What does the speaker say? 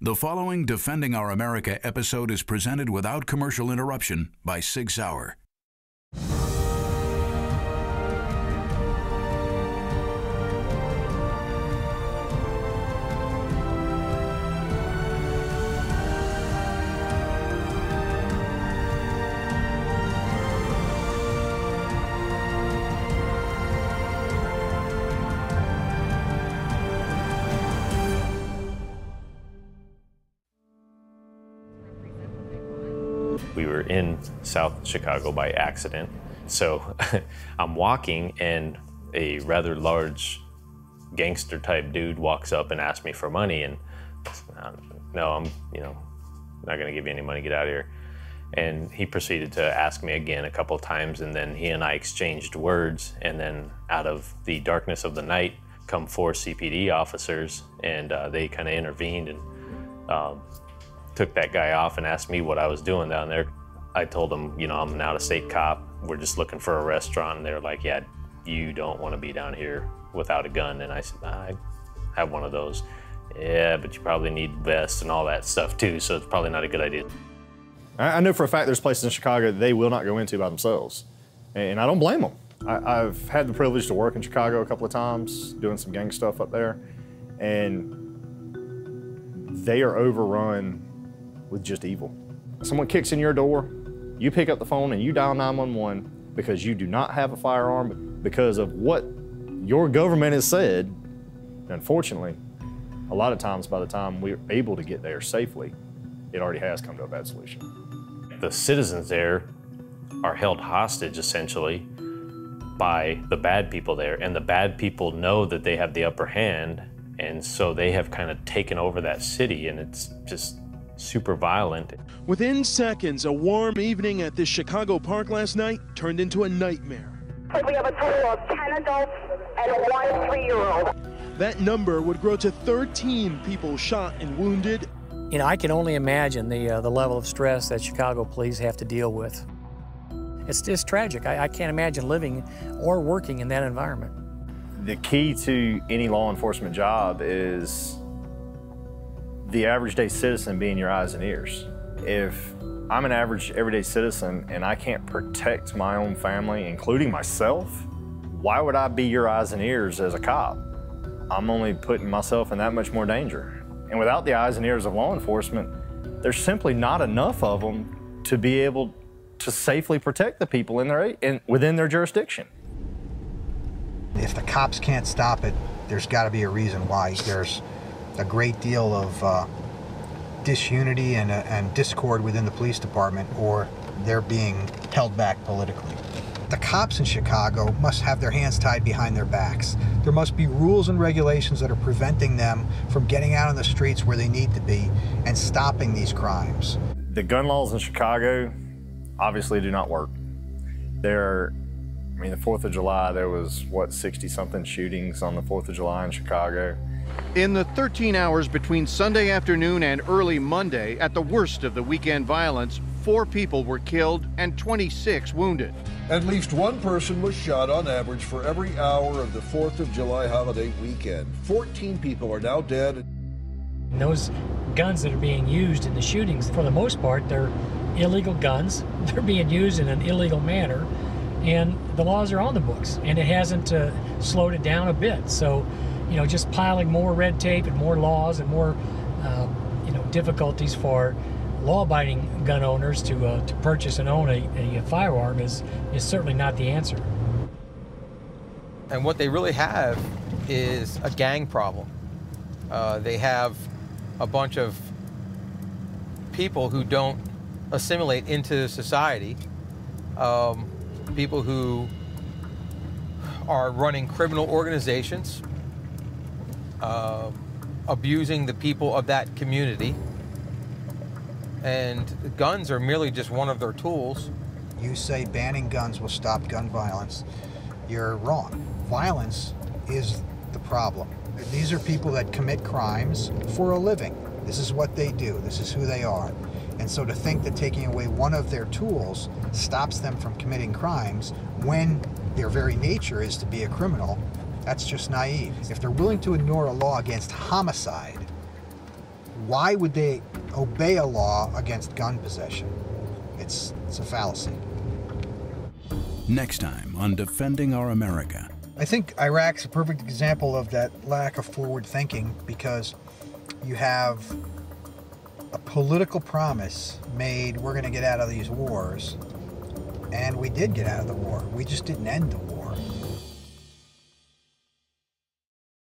The following Defending Our America episode is presented without commercial interruption by Sig Sauer. We were in South Chicago by accident. So I'm walking and a rather large gangster type dude walks up and asks me for money, and no, I'm not gonna give you any money, get out of here. And he proceeded to ask me again a couple of times, and then he and I exchanged words, and then out of the darkness of the night come 4 CPD officers, and they kind of intervened and took that guy off and asked me what I was doing down there. I told them, I'm an out-of-state cop. We're just looking for a restaurant. And they're like, yeah, you don't want to be down here without a gun. And I said, I have one of those. Yeah, but you probably need vests and all that stuff too, so it's probably not a good idea. I know for a fact there's places in Chicago that they will not go into by themselves. And I don't blame them. I've had the privilege to work in Chicago a couple of times, doing some gang stuff up there. And they are overrun with just evil. Someone kicks in your door, you pick up the phone and you dial 911 because you do not have a firearm because of what your government has said. Unfortunately, a lot of times by the time we're able to get there safely, it already has come to a bad solution. The citizens there are held hostage essentially by the bad people there, and the bad people know that they have the upper hand, and so they have kind of taken over that city, and it's just super violent. Within seconds, a warm evening at this Chicago park last night turned into a nightmare. We have a total of 10 adults and 1 3-year-old. That number would grow to 13 people shot and wounded. I can only imagine the level of stress that Chicago police have to deal with. It's just tragic. I can't imagine living or working in that environment. The key to any law enforcement job is the average day citizen being your eyes and ears. If I'm an average everyday citizen and I can't protect my own family, including myself, why would I be your eyes and ears as a cop? I'm only putting myself in that much more danger. And without the eyes and ears of law enforcement, there's simply not enough of them to be able to safely protect the people within their jurisdiction. If the cops can't stop it, there's got to be a reason why. There's a great deal of disunity and discord within the police department, or they're being held back politically. The cops in Chicago must have their hands tied behind their backs. There must be rules and regulations that are preventing them from getting out on the streets where they need to be and stopping these crimes. The gun laws in Chicago obviously do not work. The 4th of July, there was, 60-something shootings on the 4th of July in Chicago. In the 13 hours between Sunday afternoon and early Monday, at the worst of the weekend violence, 4 people were killed and 26 wounded. At least 1 person was shot on average for every hour of the 4th of July holiday weekend. 14 people are now dead. Those guns that are being used in the shootings, for the most part, they're illegal guns. They're being used in an illegal manner, and the laws are on the books, and it hasn't slowed it down a bit. So, just piling more red tape and more laws and more, difficulties for law-abiding gun owners to purchase and own a firearm is certainly not the answer. And what they really have is a gang problem. They have a bunch of people who don't assimilate into society, people who are running criminal organizations, abusing the people of that community, and guns are merely just one of their tools. You say banning guns will stop gun violence. You're wrong. Violence is the problem. These are people that commit crimes for a living. This is what they do. This is who they are. And so to think that taking away one of their tools stops them from committing crimes when their very nature is to be a criminal, that's just naive. If they're willing to ignore a law against homicide, Why would they obey a law against gun possession? It's a fallacy. Next time on Defending Our America. I think Iraq's a perfect example of that lack of forward thinking, because you have a political promise made, we're going to get out of these wars, and we did get out of the war. We just didn't end the war.